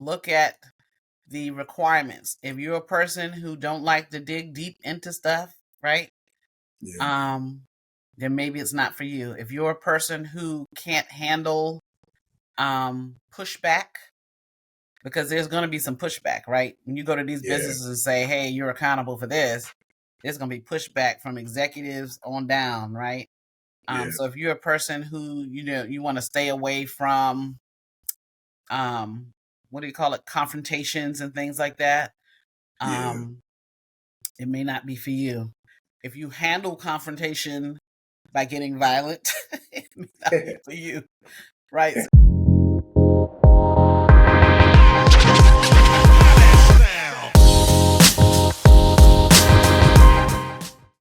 look at the requirements. If you're a person who don't like to dig deep into stuff, right? Yeah. Um, then maybe it's not for you. If you're a person who can't handle pushback, because there's going to be some pushback, right? When you go to these Yeah. businesses and say, "Hey, you're accountable for this," there's going to be pushback from executives on down, right? Yeah. So if you're a person who you want to stay away from, what do you call it, confrontations and things like that, Yeah. um, it may not be for you. If you handle confrontation by getting violent, it may not be for you, right?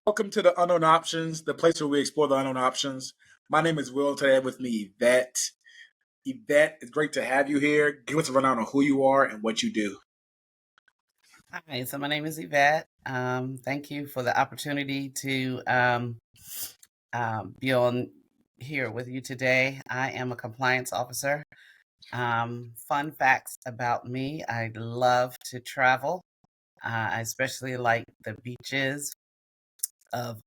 Welcome to the Unknown Options, the place where we explore the unknown options. My name is Will. Today with me, Yvette. Yvette, it's great to have you here. Give us a rundown on who you are and what you do. Hi, so my name is Yvette. Thank you for the opportunity to be on here with you today. I am a compliance officer. Fun facts about me: I love to travel. I especially like the beaches of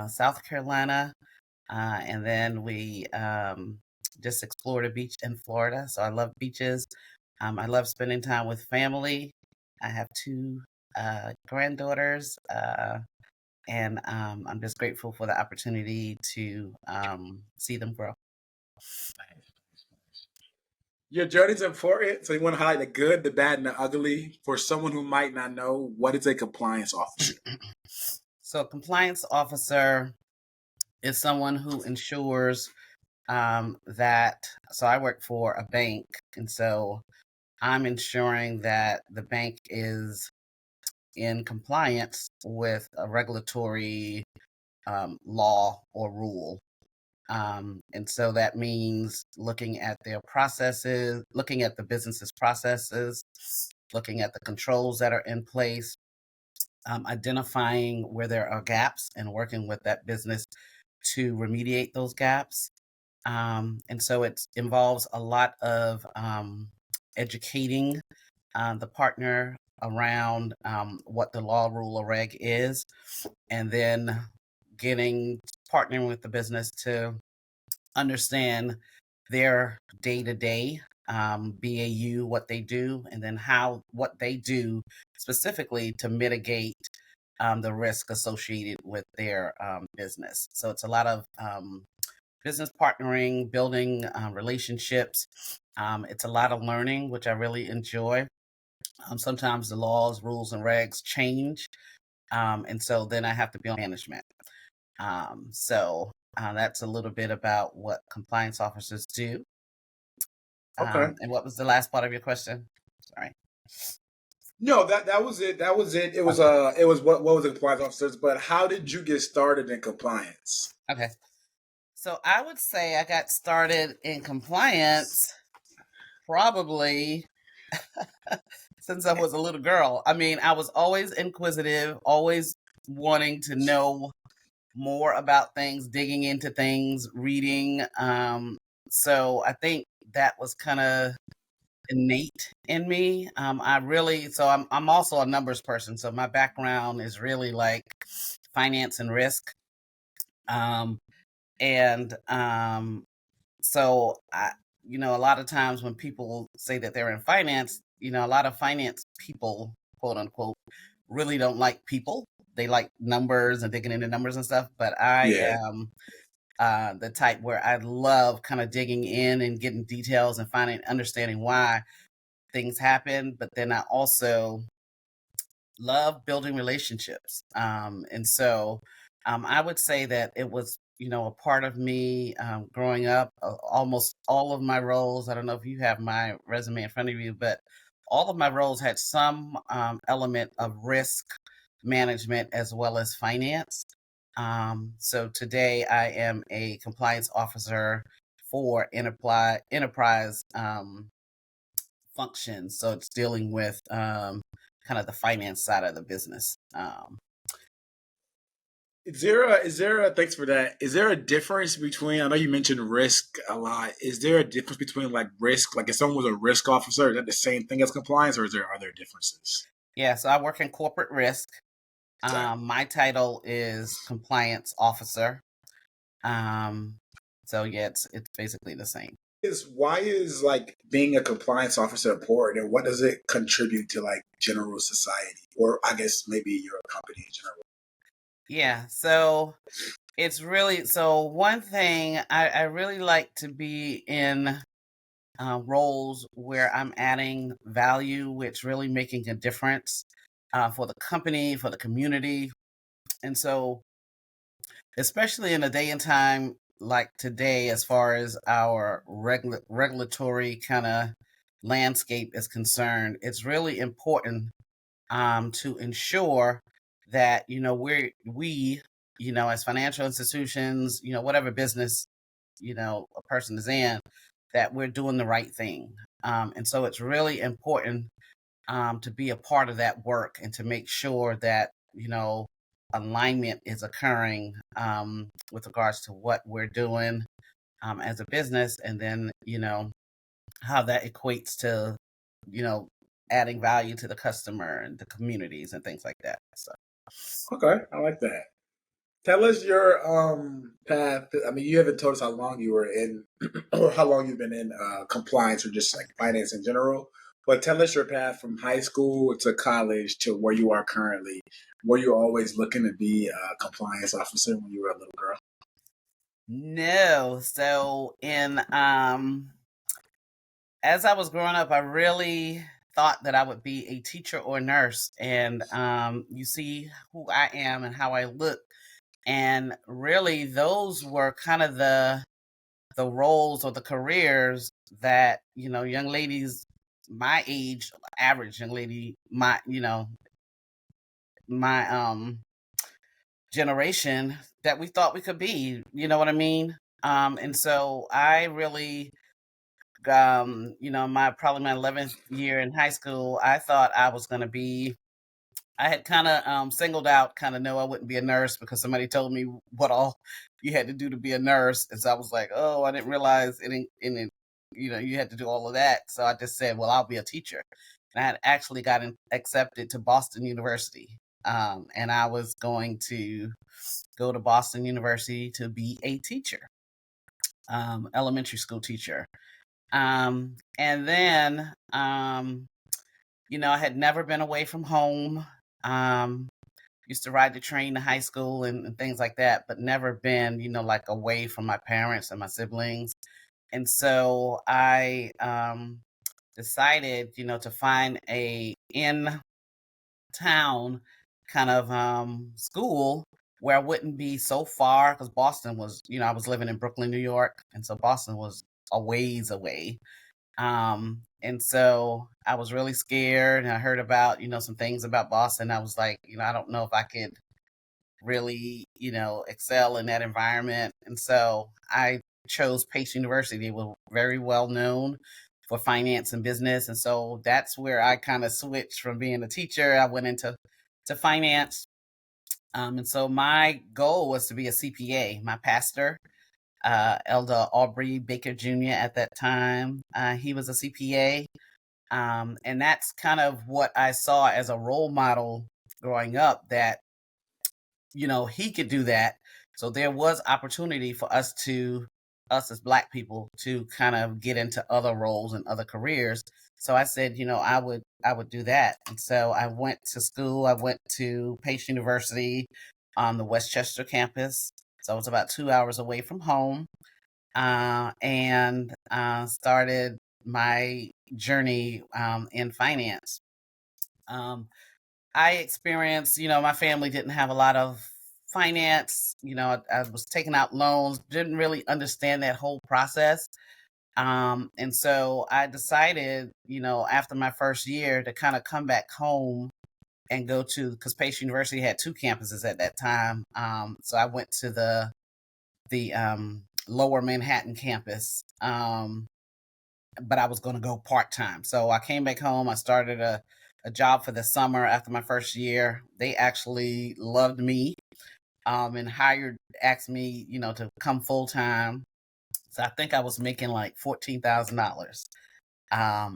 South Carolina, and then we just explored a beach in Florida. So I love beaches. I love spending time with family. I have two granddaughters, and I'm just grateful for the opportunity to see them grow. Your journey is important, so you want to highlight the good, the bad, and the ugly for someone who might not know what is a compliance officer. So, a compliance officer is someone who ensures that. So, I work for a bank, and so I'm ensuring that the bank is in compliance with a regulatory law or rule. And so that means looking at their processes, looking at the business's processes, looking at the controls that are in place, identifying where there are gaps and working with that business to remediate those gaps. And so it involves a lot of educating the partner around what the law, rule, or reg is, and then getting partnering with the business to understand their day to day BAU, what they do, and then what they do specifically to mitigate the risk associated with their business. So it's a lot of business partnering, building relationships. It's a lot of learning, which I really enjoy. Sometimes the laws, rules, and regs change. And so then I have to be on management. That's a little bit about what compliance officers do. Okay. And what was the last part of your question? Sorry. No, that was it. That was it. It was what was the compliance officers, but how did you get started in compliance? Okay. So I would say I got started in compliance probably since I was a little girl. I mean, I was always inquisitive, always wanting to know more about things, digging into things, reading. So I think that was kind of innate in me. I'm also a numbers person. So my background is really like finance and risk. Um, and so I, a lot of times when people say that they're in finance, a lot of finance people, quote unquote, really don't like people. They like numbers and digging into numbers and stuff. But I Yeah. am the type where I love kind of digging in and getting details and understanding why things happen. But then I also love building relationships. And so I would say that it was, a part of me growing up. Almost all of my roles, I don't know if you have my resume in front of you, but all of my roles had some element of risk management as well as finance. So today I am a compliance officer for enterprise functions. So it's dealing with kind of the finance side of the business. thanks for that. Is there a difference between, I know you mentioned risk a lot. Is there a difference between like risk, like if someone was a risk officer, is that the same thing as compliance or are there differences? Yeah, so I work in corporate risk. Okay. My title is compliance officer. Um, so yeah, it's basically the same. Why is like being a compliance officer important and what does it contribute to like general society? Or I guess maybe your company in general. Yeah, so it's really so one thing I really like to be in roles where I'm adding value, which really making a difference for the company, for the community. And so, especially in a day and time like today, as far as our regulatory kind of landscape is concerned, it's really important to ensure that we as financial institutions, whatever business a person is in, that we're doing the right thing. And so it's really important to be a part of that work and to make sure that alignment is occurring with regards to what we're doing as a business, and then how that equates to you know adding value to the customer and the communities and things like that. So Okay, I like that. Tell us your path. I mean, you haven't told us how long you were in, or how long you've been in compliance, or just like finance in general. But tell us your path from high school to college to where you are currently. Were you always looking to be a compliance officer when you were a little girl? no, so in as I was growing up, I really thought that I would be a teacher or nurse. And you see who I am and how I look. And really, those were kind of the roles or the careers that young ladies my age, average young lady, my generation, that we thought we could be. You know what I mean? And so I really my probably my 11th year in high school, I thought I was going to be. I had kind of singled out, kind of know I wouldn't be a nurse because somebody told me what all you had to do to be a nurse, and so I was like, oh, I didn't realize you had to do all of that. So I just said, well, I'll be a teacher, and I had actually gotten accepted to Boston University, and I was going to go to Boston University to be a teacher, elementary school teacher. And then, I had never been away from home. Um, Used to ride the train to high school and things like that, but never been, like away from my parents and my siblings. And so I decided, to find a in town kind of school where I wouldn't be so far, because Boston was, I was living in Brooklyn, New York. And so Boston was a ways away. And so I was really scared, and I heard about, some things about Boston. I was like, I don't know if I could really, excel in that environment. And so I chose Pace University. They were very well known for finance and business. And so that's where I kind of switched from being a teacher. I went into finance. And so my goal was to be a CPA. My pastor, Elder Aubrey Baker Jr. at that time, he was a CPA. And that's kind of what I saw as a role model growing up, that, he could do that. So there was opportunity for us as Black people to kind of get into other roles and other careers. So I said, I would do that. And so I went to school. I went to Pace University on the Westchester campus. So I was about 2 hours away from home, and started my journey in finance. Um, I experienced, my family didn't have a lot of finance. I was taking out loans, didn't really understand that whole process. And so I decided, after my first year, to kind of come back home and go to, because Pace University had two campuses at that time. So I went to the lower Manhattan campus. But I was going to go part time. So I came back home. I started a job for the summer after my first year. They actually loved me. and asked me, to come full time. So I think I was making like $14,000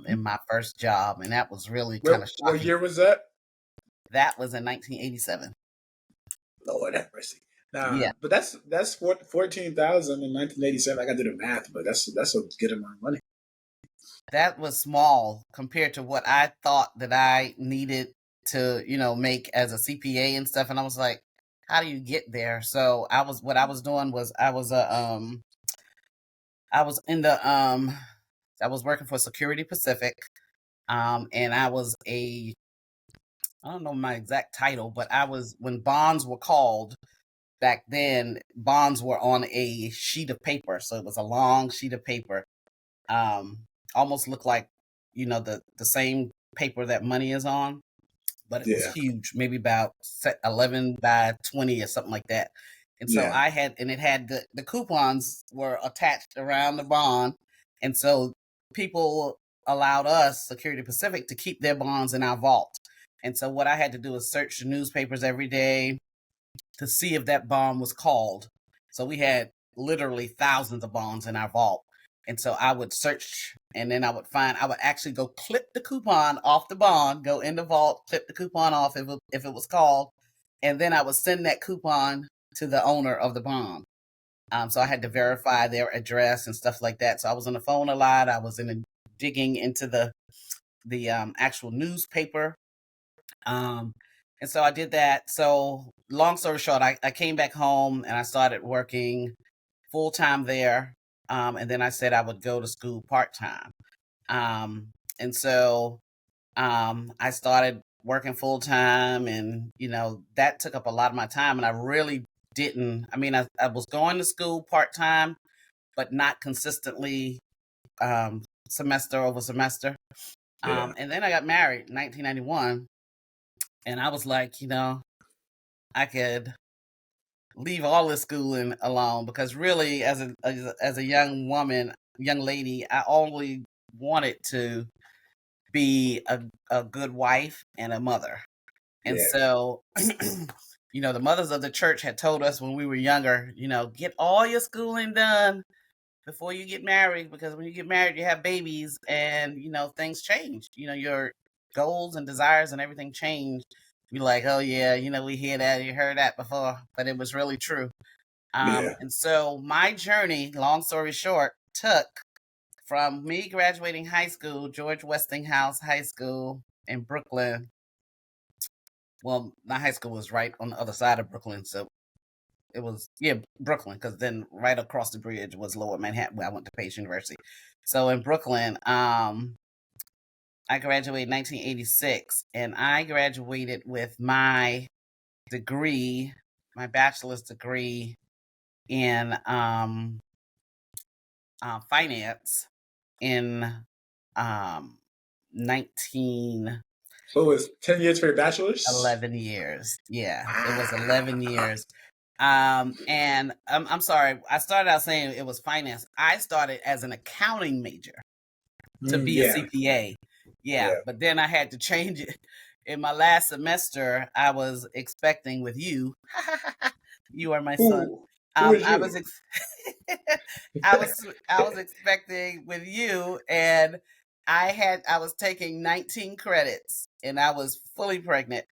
in my first job, and that was really kind of What shocking. year was that? That was in 1987. Lord have mercy. Nah, Yeah, but that's 14,000 in 1987. I got to do the math, but that's a good amount of money. that was small compared to what I thought that I needed to, make as a CPA and stuff. And I was like, how do you get there? So what I was doing was I was in the, I was working for Security Pacific. And I don't know my exact title, but when bonds were called back then, bonds were on a sheet of paper. So it was a long sheet of paper. Um, Almost looked like, the same paper that money is on, but it was Yeah, huge, maybe about 11 by 20 or something like that. And so yeah, it had the coupons were attached around the bond. And so people allowed us, Security Pacific, to keep their bonds in our vault. And so what I had to do is search the newspapers every day to see if that bond was called. So we had literally thousands of bonds in our vault. And so I would search, and then I would actually go clip the coupon off the bond, go in the vault, clip the coupon off if it was called, and then I would send that coupon to the owner of the bond. So I had to verify their address and stuff like that. So I was on the phone a lot. I was digging into the actual newspaper. And so I did that. So long story short, I came back home and I started working full time there. And then I said I would go to school part time. And so I started working full time, and that took up a lot of my time. And I really didn't. I mean, I was going to school part time, but not consistently, semester over semester. yeah, And then I got married in 1991, and I was like, I could leave all this schooling alone, because really, as a young lady, I only wanted to be a good wife and a mother. And yeah. so, the mothers of the church had told us when we were younger, get all your schooling done before you get married, because when you get married, you have babies, and things change. Your goals and desires and everything change. You're like, oh yeah, we hear that, you heard that before, but it was really true. Yeah. And so my journey, long story short, took from me graduating high school, George Westinghouse High School in Brooklyn. Well, my high school was right on the other side of Brooklyn, so it was, yeah, Brooklyn, because then right across the bridge was Lower Manhattan, where I went to Pace University. So in Brooklyn, I graduated in 1986, and I graduated with my degree, my bachelor's degree in finance in um 19 So it was 10 years for your bachelor's? 11 years. Yeah, it was 11 Wow. years. And I'm sorry, I started out saying it was finance. I started as an accounting major to be a Yeah, CPA. Yeah, yeah. but then I had to change it. In my last semester, I was expecting with you. You are my son. Who is I was you? I was expecting with you, and I was taking 19 credits, and I was fully pregnant.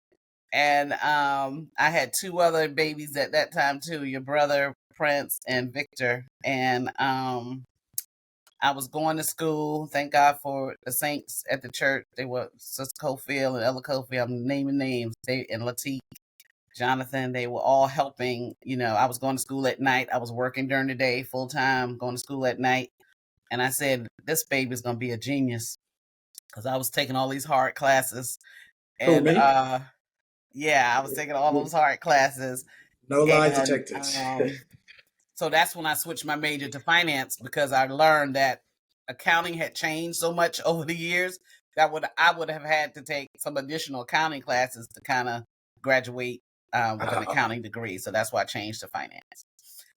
And I had two other babies at that time too, your brother Prince and Victor. And I was going to school. Thank God for the saints at the church. They were Sister Cofield and Ella Cofield. I'm naming names. They and Latique, Jonathan. They were all helping. I was going to school at night. I was working during the day full time, going to school at night. And I said, this baby's gonna be a genius, because I was taking all these hard classes. Who, And me? yeah, I was taking all those hard classes. No lies And detected. so that's when I switched my major to finance, because I learned that accounting had changed so much over the years that I would have had to take some additional accounting classes to kind of graduate with an accounting degree. So that's why I changed to finance.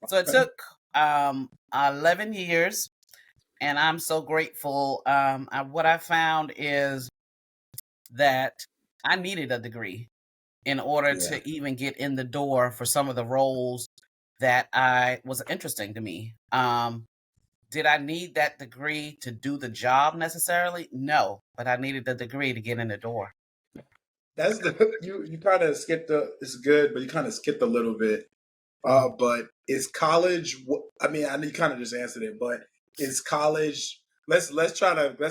So it took 11 years, and I'm so grateful. What I found is that I needed a degree. in order Yeah. to even get in the door for some of the roles that was interesting to me. Did I need that degree to do the job necessarily? No, but I needed the degree to get in the door. That's you kind of skipped it's good, but you kind of skipped a little bit. But is college? I mean, I know you kind of just answered it, but is college? Let's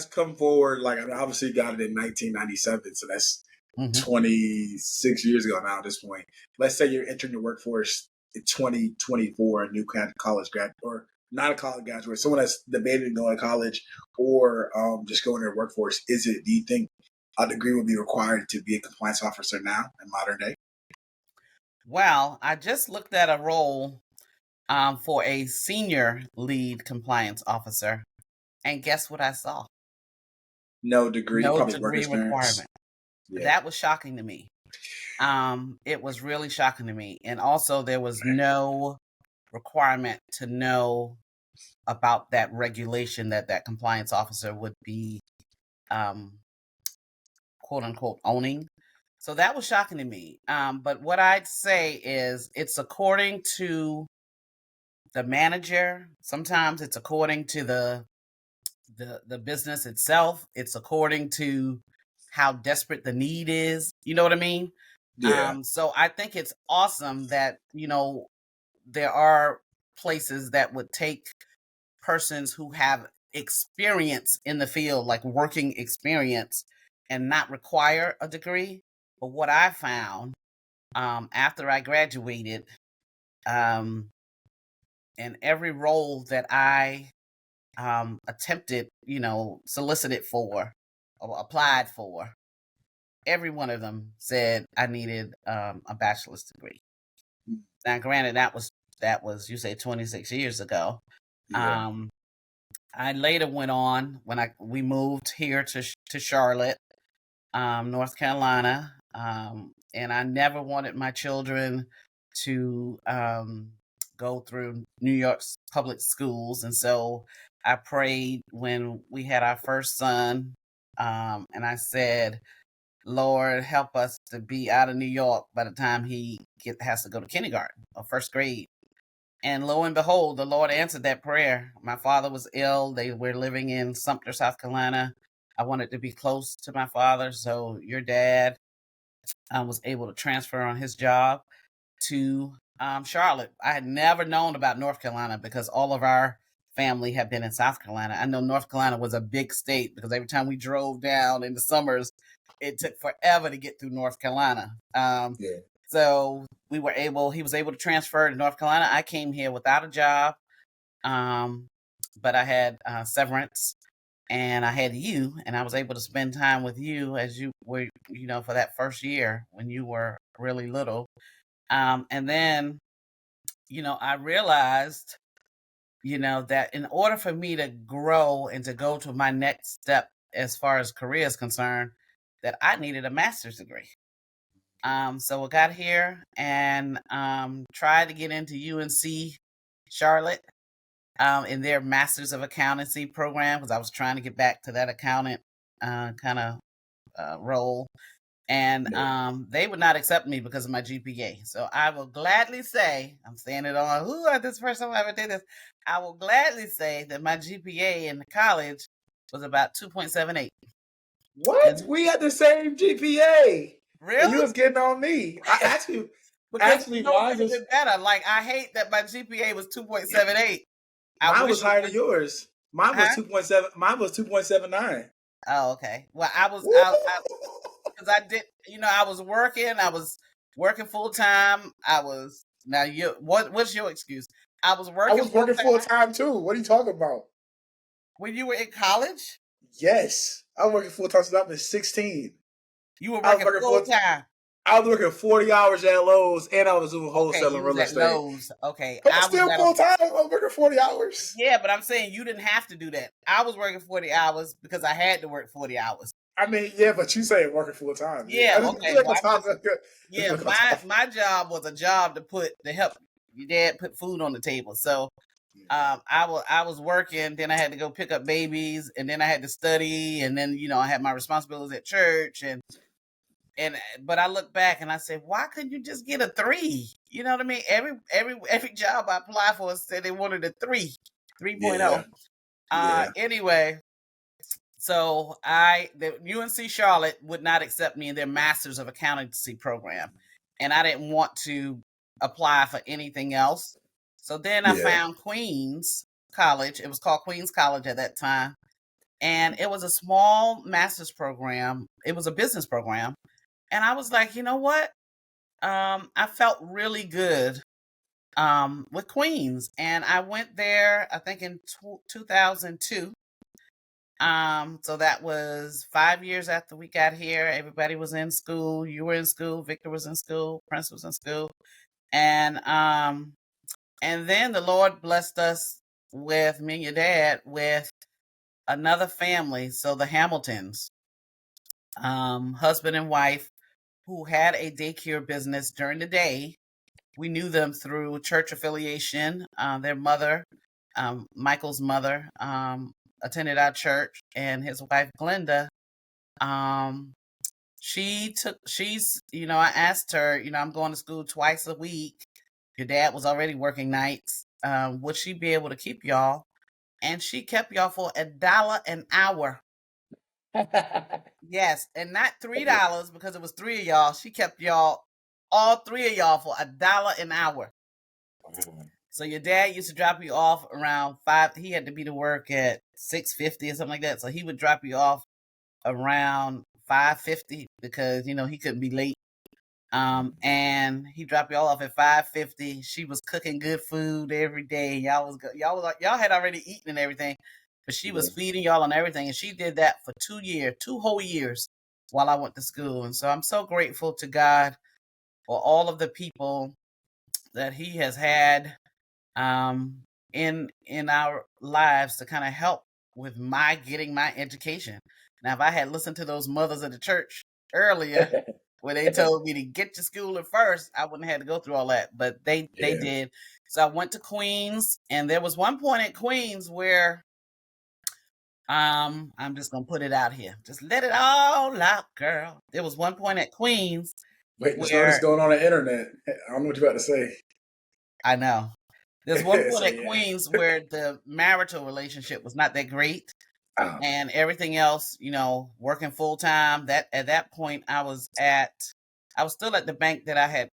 come forward. Like, I mean, obviously, you got it in 1997, so that's Mm-hmm. 26 years ago now. At this point, let's say you're entering the workforce in 2024, a new college grad or not a college graduate, someone that's debating going to college or just going to the workforce. Do you think a degree would be required to be a compliance officer now in modern day? Well, I just looked at a role for a senior lead compliance officer, and guess what I saw? No degree, No probably work degree experience. requirement. Yeah. That was shocking to me. It was really shocking to me. And also, there was no requirement to know about that regulation that compliance officer would be, quote unquote, owning. So that was shocking to me. But what I'd say is it's according to the manager. Sometimes it's according to the business itself. It's according to how desperate the need is. You know what I mean? Yeah. So I think it's awesome that, there are places that would take persons who have experience in the field, like working experience, and not require a degree. But what I found after I graduated, um, in every role that I attempted, solicited for or applied for, every one of them said I needed a bachelor's degree. Now, granted, that was you say 26 years ago. Yeah. Um, I later went on when we moved here to Charlotte, North Carolina, and I never wanted my children to go through New York's public schools, and so I prayed when we had our first son, and I said, "Lord, help us to be out of New York by the time he has to go to kindergarten or first grade." And lo and behold, the Lord answered that prayer. My father was ill. They were living in Sumter, South Carolina. I wanted to be close to my father, so your dad was able to transfer on his job to Charlotte. I had never known about North Carolina because all of our family had been in South Carolina. I know North Carolina was a big state because every time we drove down in the summers, it took forever to get through North Carolina. Yeah. So he was able to transfer to North Carolina. I came here without a job, but I had severance, and I had you, and I was able to spend time with you as you were, for that first year when you were really little. And then, I realized, that in order for me to grow and to go to my next step as far as career is concerned, that I needed a master's degree. So I got here and tried to get into UNC Charlotte in their Masters of Accountancy program because I was trying to get back to that accountant kind of role. And they would not accept me because of my GPA. So I will gladly say, I'm saying it on, this first time I ever did this. I will gladly say that my GPA in college was about 2.78. What? We had the same GPA, and you Really? was getting on me. I Because actually it would mine have was been better. Like, I hate that my GPA was 2.78. I mine wish was it higher than was, yours. Mine was huh? 2.7. Mine was 2.79. Oh, okay. Well, I was Woo! out because I did, I was working full time. Now what's your excuse? I was I working was full working full time time too. What are you talking about? when you were in college. Yes, I was working full time since I was 16. You were I was working working full full. time. I was working 40 hours at Lowe's, and I was doing Okay, wholesale and you was real at estate. Lowe's. Okay, But I was still at full time. I was working 40 hours. yeah, but I'm saying you didn't have to do that. I was working 40 hours because I had to work 40 hours. I mean, yeah, but you say working full time. Yeah, Yeah, let's okay. look Well, on top. Let's yeah, look on top. my job was a job to help your dad put food on the table. So I was working, then I had to go pick up babies, and then I had to study, and then I had my responsibilities at church, and but I look back and I say, why couldn't you just get a 3? You know what I mean? Every job I applied for said they wanted a 3, 3.0. Yeah. Anyway, so the UNC Charlotte would not accept me in their Masters of Accountancy program, and I didn't want to apply for anything else. So then I Yeah. found Queens College. It was called Queens College at that time, and it was a small master's program. It was a business program, and I was like, you know what? I felt really good with Queens, and I went there. I think in 2002. So that was 5 years after we got here. Everybody was in school. You were in school. Victor was in school. Prince was in school, and then the Lord blessed us with me and your dad with another family. So the Hamiltons, husband and wife, who had a daycare business during the day. We knew them through church affiliation. Their mother, Michael's mother, attended our church, and his wife Glenda, um, I asked her, I'm going to school twice a week. Your dad was already working nights. Would she be able to keep y'all? And she kept y'all for $1 an hour. Yes, and not $3 because it was 3 of y'all. She kept all 3 of y'all for $1 an hour. So your dad used to drop you off around 5. He had to be to work at 6:50 or something like that. So he would drop you off around 5:50 because he couldn't be late. And he dropped y'all off at 5:50. She was cooking good food every day. Y'all had already eaten and everything, but she was feeding y'all on everything, and she did that for 2 whole years while I went to school. And so I'm so grateful to God for all of the people that He has had in our lives to kind of help with my getting my education. Now, if I had listened to those mothers of the church earlier, where they told me to get to school at first, I wouldn't have to go through all that. But they did. So I went to Queens, and there was one point at Queens where I'm just gonna put it out here. Just let it all out, girl. There was one point at Queens Wait, just notice where going on the internet. I don't know what you're about to say. I know. There's one point So at yeah. Queens where the marital relationship was not that great, Oh, and everything else, working full time. That at that point, I was still at the bank that I had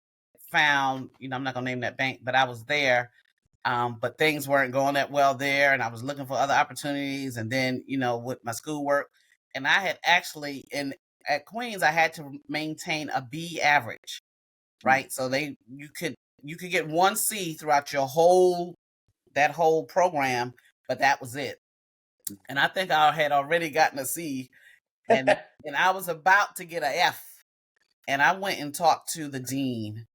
found. I'm not gonna name that bank, but I was there. But things weren't going that well there, and I was looking for other opportunities. And then, with my schoolwork, and I had actually at Queens, I had to maintain a B average, right? So you could get 1C throughout that whole program, but that was it. And I think I had already gotten a C, and I was about to get a F. And I went and talked to the dean,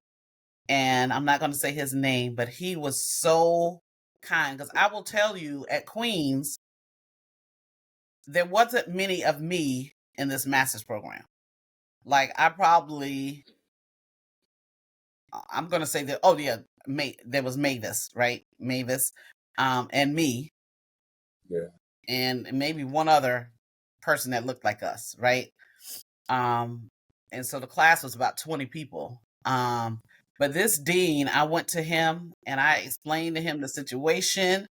and I'm not going to say his name, but he was so kind, because I will tell you, at Queens, there wasn't many of me in this master's program. Like, I'm going to say that, oh yeah, there was Mavis, right? Mavis, and me, yeah. and maybe one other person that looked like us, right? And so the class was about 20 people. But this dean, I went to him and I explained to him the situation,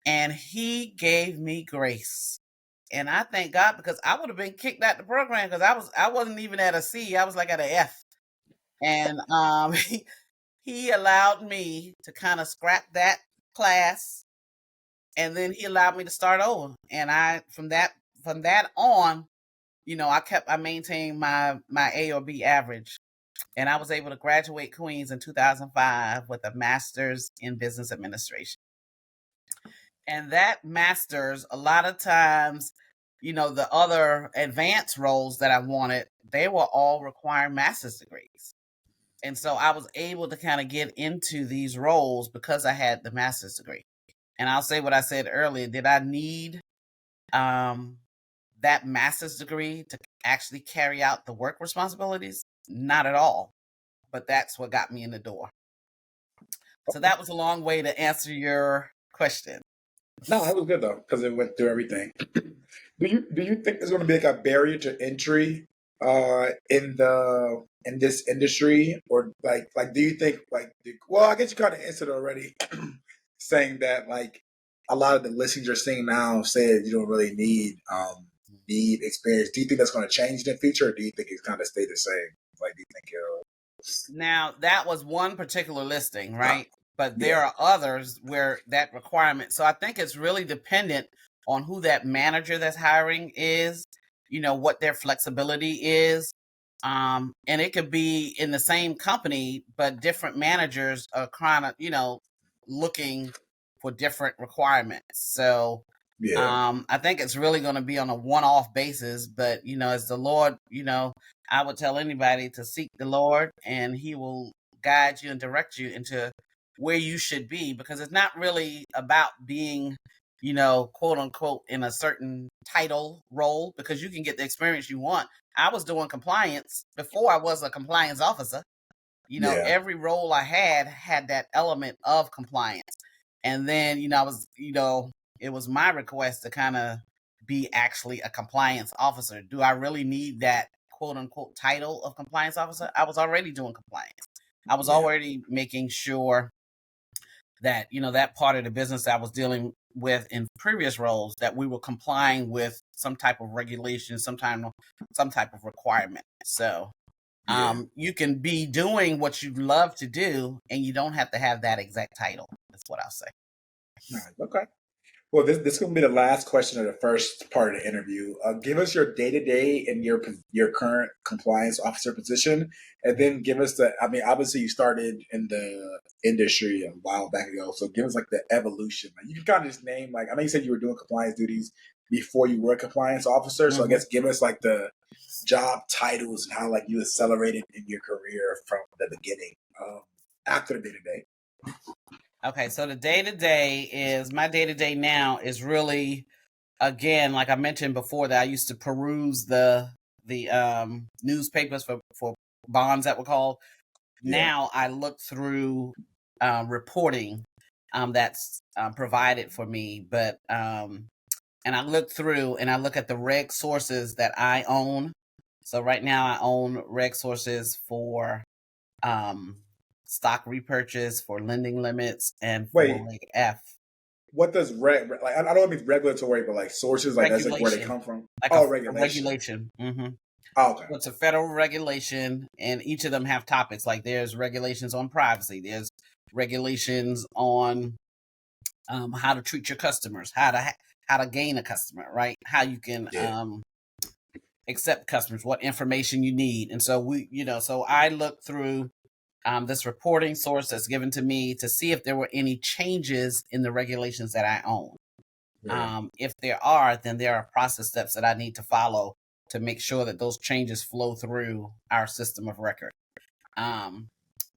and he gave me grace. And I thank God, because I would have been kicked out the program, because I wasn't even at a C. I was like at a F. And he allowed me to kind of scrap that class, and then he allowed me to start over. And from that on, I maintained my A or B average, and I was able to graduate Queens in 2005 with a master's in business administration. And that master's, a lot of times, the other advanced roles that I wanted, they were all requiring master's degrees. And so I was able to kind of get into these roles because I had the master's degree. And I'll say what I said earlier. Did I need that master's degree to actually carry out the work responsibilities? Not at all. But that's what got me in the door. So that was a long way to answer your question. No, that was good though, because it went through everything. Do you think there's going to be like a barrier to entry in this industry, or do you think well, I guess you kind of answered already, saying that like a lot of the listings you're seeing now say that you don't really need experience. Do you think that's going to change in the future, or do you think it's kind of stay the same? Like, do you think it'll? Now, that was one particular listing, Uh, right? But yeah, there are others where that requirement. So I think it's really dependent on who that manager that's hiring is, what their flexibility is. And it could be in the same company, but different managers are kind of, looking for different requirements. So yeah, I think it's really going to be on a one-off basis. But, as the Lord, I would tell anybody to seek the Lord, and He will guide you and direct you into where you should be, because it's not really about being, quote unquote, in a certain title role, because you can get the experience you want. I was doing compliance before I was a compliance officer. yeah, Every role I had that element of compliance. And then, I was, it was my request to kind of be actually a compliance officer. Do I really need that quote unquote title of compliance officer? I was already doing compliance. I was yeah, already making sure that, that part of the business I was dealing with in previous roles, that we were complying with some type of regulation, some type of requirement. So yeah. you can be doing what you love to do, and you don't have to have that exact title. That's what I'll say. All right, okay. Well, this is going to be the last question of the first part of the interview. Give us your day to day and your current compliance officer position, and then give us the. I mean, obviously you started in the industry a while back ago, so give us like the evolution. Like, you can kind of just name, like, I know you said you were doing compliance duties before you were a compliance officer, so I Mm-hmm. guess give us like the job titles and how like you accelerated in your career from the beginning, after the day to day. Okay, so the day to day is my day to day now is really, again, like I mentioned before, that I used to peruse the newspapers for bonds that were called. Yeah. Now I look through reporting that's provided for me, but and I look through and I look at the reg sources that I own. So right now I own reg sources for um, stock repurchase, for lending limits, and for Wait, Reg F. what does like? I don't mean regulatory, but like sources, like that's like where they Regulation, come from. like Oh, a regulation. regulation. Oh, okay. It's a federal regulation, and each of them have topics. Like there's regulations on privacy, there's regulations on how to treat your customers, how to gain a customer, right? How you can Yeah. accept customers, what information you need. And so so I look through this reporting source that's given to me to see if there were any changes in the regulations that I own. Yeah. If there are, then there are process steps that I need to follow to make sure that those changes flow through our system of record. Um,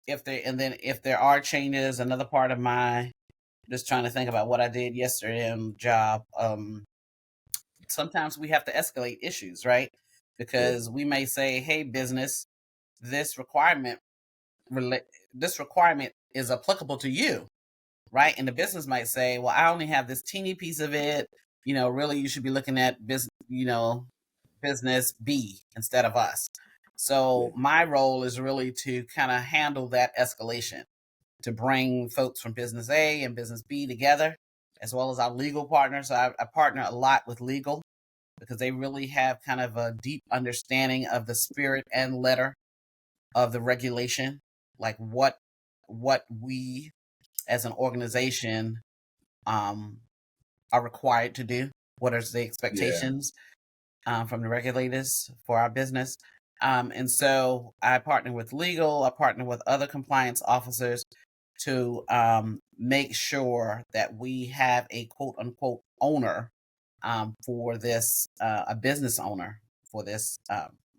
if there are changes, another part of my, just trying to think about what I did yesterday on the job. Sometimes we have to escalate issues, right? True. Because we may say, "Hey, business, this requirement this requirement is applicable to you," right? And the business might say, "Well, I only have this teeny piece of it. Really, you should be looking at business B instead of us." Yeah. So my role is really to kind of handle that escalation, to bring folks from business A and business B together, as well as our legal partners. So I partner a lot with legal, because they really have kind of a deep understanding of the spirit and letter of the regulation, like what we as an organization um, are required to do. What are the Yeah. expectations from the regulators for our business? And so I partner with legal, I partner with other compliance officers to make sure that we have a quote unquote owner for this, a business owner for this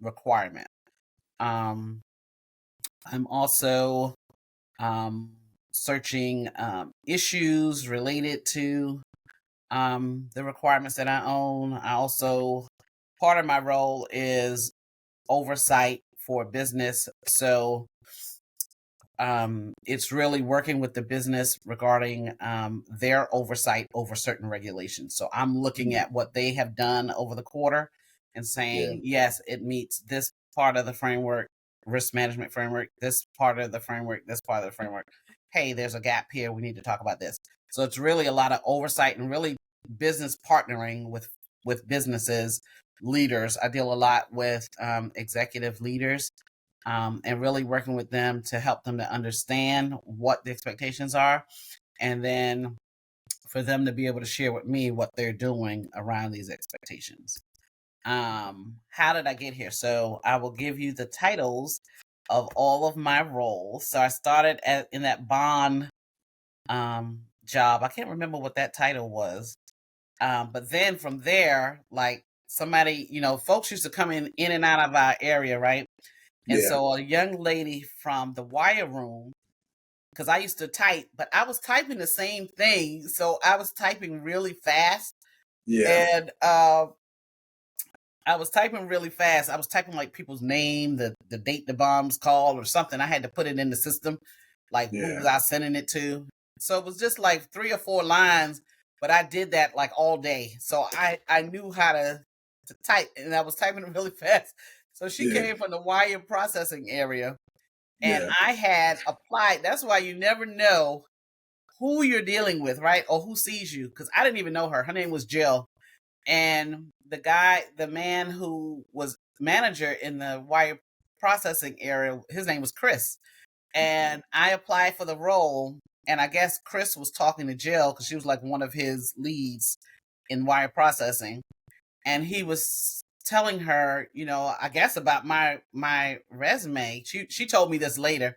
requirement. Um, I'm also searching issues related to the requirements that I own. I also, part of my role is oversight for business. So it's really working with the business regarding their oversight over certain regulations. So I'm looking Mm. at what they have done over the quarter and saying, yes, it meets this part of the framework, risk management framework, this part of the framework, this part of the framework. Hey, there's a gap here. We need to talk about this. So it's really a lot of oversight and really business partnering with businesses, leaders. I deal a lot with executive leaders, and really working with them to help them to understand what the expectations are, and then for them to be able to share with me what they're doing around these expectations. How did I get here? So I will give you the titles of all of my roles. So I started in that bond job. I can't remember what that title was. But then from there, like somebody, folks used to come in and out of our area, right? And so a young lady from the wire room, because I used to type, but I was typing the same thing. So I was typing really fast. And I was typing really fast. I was typing like people's name, the date the bombs called or something. I had to put it in the system, like who was I sending it to. So it was just like 3 or 4 lines, but I did that like all day. So I knew how to type, and I was typing it really fast. So she came from the wire processing area, and I had applied. That's why you never know who you're dealing with, right? Or who sees you, because I didn't even know her. Her name was Jill. And the man who was manager in the wire processing area, his name was Chris. And I applied for the role, and I guess Chris was talking to Jill because she was like one of his leads in wire processing. And he was telling her, I guess about my resume. She told me this later.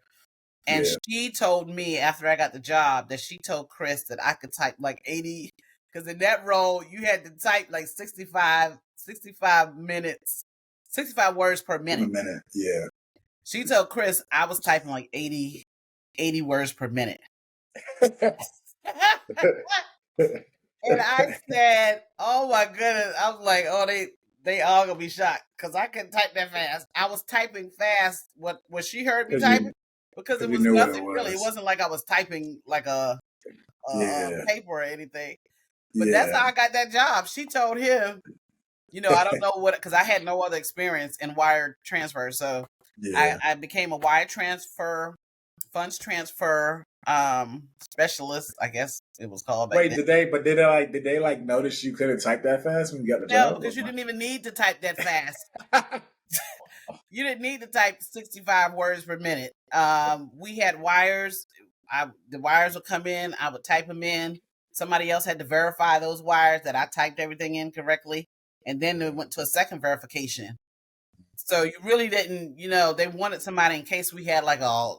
And she told me after I got the job that she told Chris that I could type like 80, because in that role you had to type like 65 minutes, 65 words per minute. She told Chris I was typing like 80 words per minute. And I said, oh my goodness. I was like, oh, they all gonna be shocked because I couldn't type that fast. I was typing fast. What she heard me typing, because it was nothing really. It wasn't like I was typing like a paper or anything. But that's how I got that job. She told him, I don't know what, because I had no other experience in wire transfer. So I became a wire transfer, funds transfer specialist, I guess it was called back Wait, then. did they notice you couldn't type that fast when you got the job? No, because you didn't even need to type that fast. You didn't need to type 65 words per minute. We had wires. The wires would come in. I would type them in. Somebody else had to verify those wires that I typed everything in correctly. And then they went to a second verification. So you really didn't, they wanted somebody in case we had like a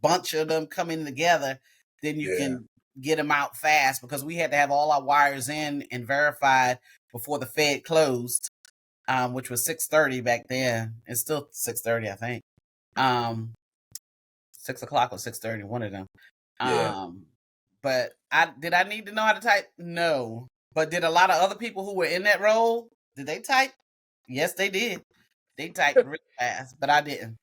bunch of them coming together, then you can get them out fast, because we had to have all our wires in and verified before the Fed closed, which was 6:30 back then. It's still 6:30, I think. 6 o'clock or 6:30, one of them. But did I need to know how to type? No. But did a lot of other people who were in that role, did they type? Yes, they did. They typed really fast, but I didn't.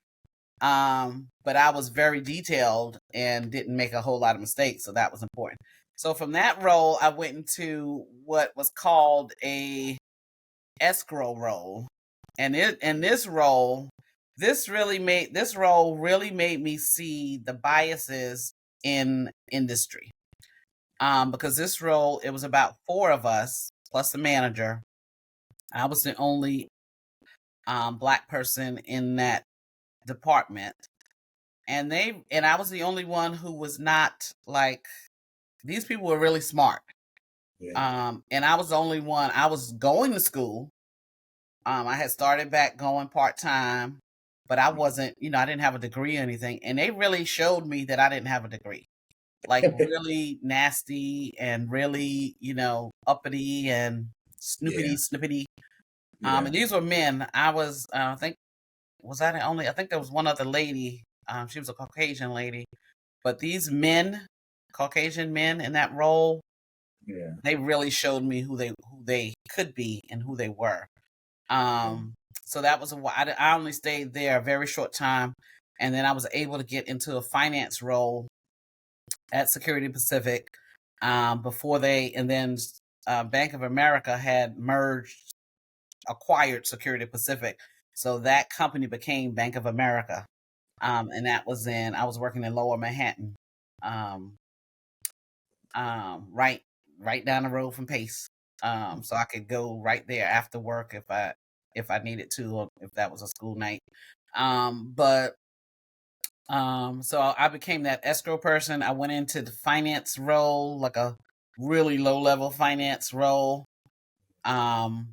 But I was very detailed and didn't make a whole lot of mistakes, so that was important. So from that role, I went into what was called a escrow role, and this role really made me see the biases in industry. Because this role, it was about 4 of us plus the manager. I was the only Black person in that department, and I was the only one who was not like, these people were really smart. And I was the only one. I was going to school. I had started back going part-time, but I wasn't, I didn't have a degree or anything, and they really showed me that I didn't have a degree. Like really nasty and really, uppity and snippety. And these were men. I was, I think there was one other lady. She was a Caucasian lady, but these Caucasian men in that role, they really showed me who they could be and who they were. So that was I only stayed there a very short time, and then I was able to get into a finance role at Security Pacific before Bank of America had merged acquired Security Pacific. So that company became Bank of America. And that was I was working in Lower Manhattan, um, right down the road from Pace. So I could go right there after work if I needed to, or if that was a school night. But so I became that escrow person. I went into the finance role, like a really low level finance role. And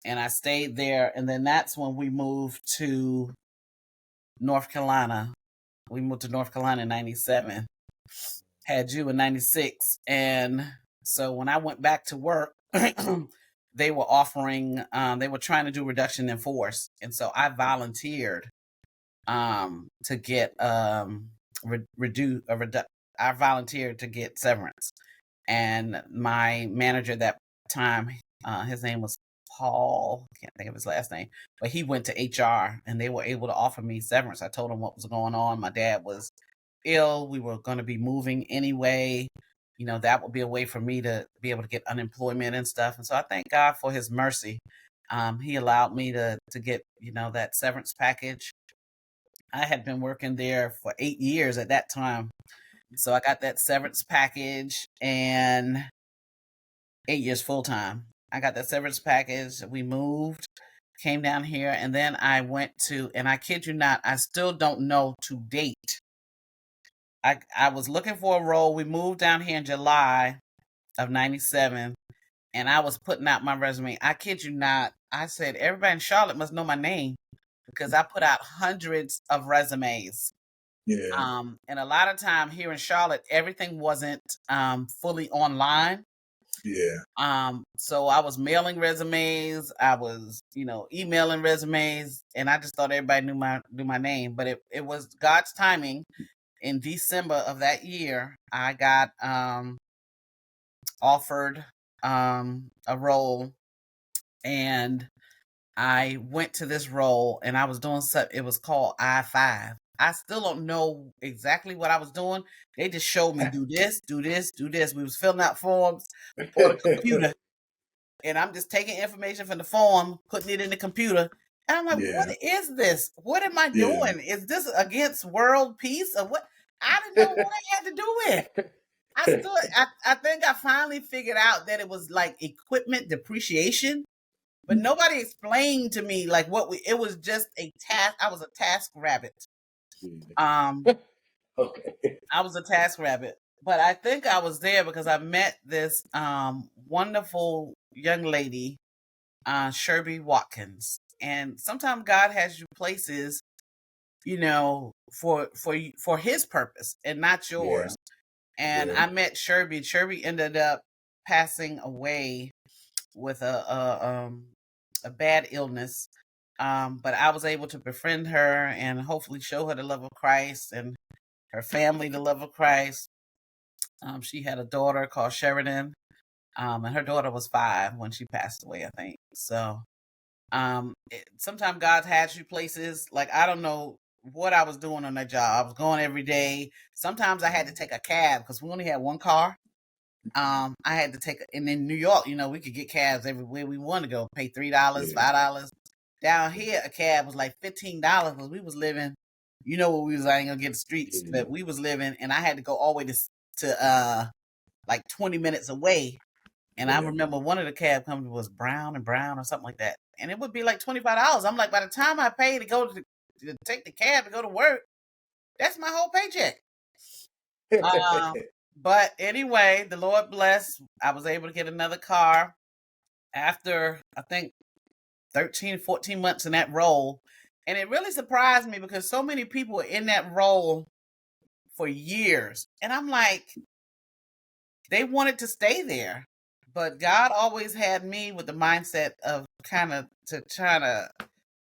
I stayed there, and then that's when we moved to North Carolina. We moved to North Carolina in '97. Had you in '96, and so when I went back to work, they were offering, they were trying to do reduction in force, and so I volunteered to get I volunteered to get severance, and my manager at that time, his name was Paul. I can't think of his last name, but he went to HR, and they were able to offer me severance. I told him what was going on. My dad was ill. We were going to be moving anyway. That would be a way for me to be able to get unemployment and stuff. And so I thank God for his mercy. He allowed me to get, that severance package. I had been working there for 8 years at that time. So I got that severance package, and 8 years full time. I got that severance package. We moved, came down here, and then I went to, and I kid you not, I still don't know to date. I was looking for a role. We moved down here in July of '97, and I was putting out my resume. I kid you not. I said, everybody in Charlotte must know my name, because I put out hundreds of resumes. Yeah. And a lot of time here in Charlotte, everything wasn't fully online. Yeah. So I was mailing resumes, I was, emailing resumes, and I just thought everybody knew my name. But it was God's timing. In December of that year, I got offered a role, and I went to this role, and I was doing it was called I-5. I still don't know exactly what I was doing. They just showed me do this, do this, do this. We was filling out forms on the computer, and I'm just taking information from the form, putting it in the computer. And I'm like, Yeah. what is this? What am I Yeah. doing? Is this against world peace or what? I didn't know what I had to do with. I think I finally figured out that it was like equipment depreciation, but nobody explained to me like it was just a task. I was a task rabbit. Um, Okay. I was a task rabbit, but I think I was there because I met this wonderful young lady, Sherby Watkins. And sometimes God has you places, for his purpose and not Yeah. yours. And Yeah. I met Sherby. Sherby ended up passing away with a bad illness. But I was able to befriend her and hopefully show her the love of Christ, and her family the love of Christ. She had a daughter called Sheridan, and her daughter was 5 when she passed away, I think. So sometimes God has you places, like I don't know what I was doing on that job. I was going every day. Sometimes I had to take a cab because we only had one car. I had to and in New York, we could get cabs everywhere we want to go, pay $3, Yeah. $5. Down here, a cab was like $15 because we was living, where we was, I ain't gonna get the streets, Yeah. but we was living, and I had to go all the way to like 20 minutes away. And I Yeah. remember one of the cab companies was Brown and Brown or something like that, and it would be like $25. I'm like, by the time I pay to go to take the cab to go to work, that's my whole paycheck. But anyway, the Lord bless. I was able to get another car after, I think, 13, 14 months in that role. And it really surprised me because so many people were in that role for years. And I'm like, they wanted to stay there. But God always had me with the mindset of kind of to try to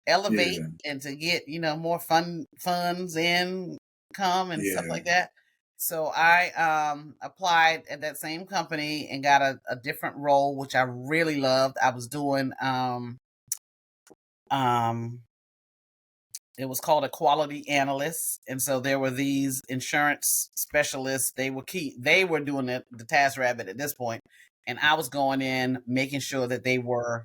elevate Yeah. and to get, more funds income and stuff Yeah. like that. So I applied at that same company and got a different role, which I really loved. I was doing it was called a quality analyst, and so there were these insurance specialists. They were doing the task rabbit at this point, and I was going in making sure that they were